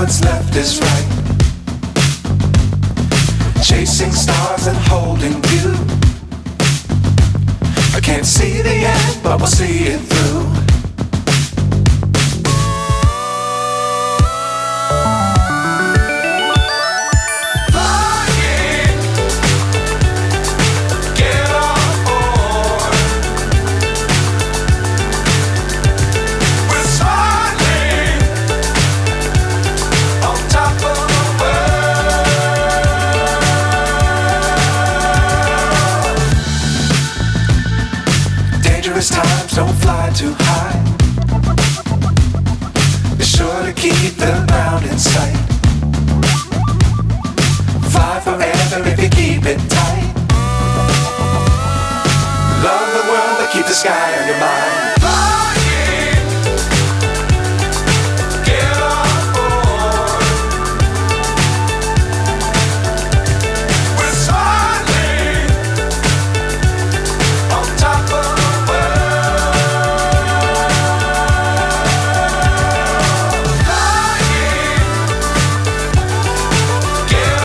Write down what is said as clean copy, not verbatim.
what's left is right. Chasing stars and holding you. I can't see the end, but we'll see it through. Times don't fly too high. Be sure to keep the ground in sight. Fly forever if you keep it tight. Love the world but keep the sky on your mind.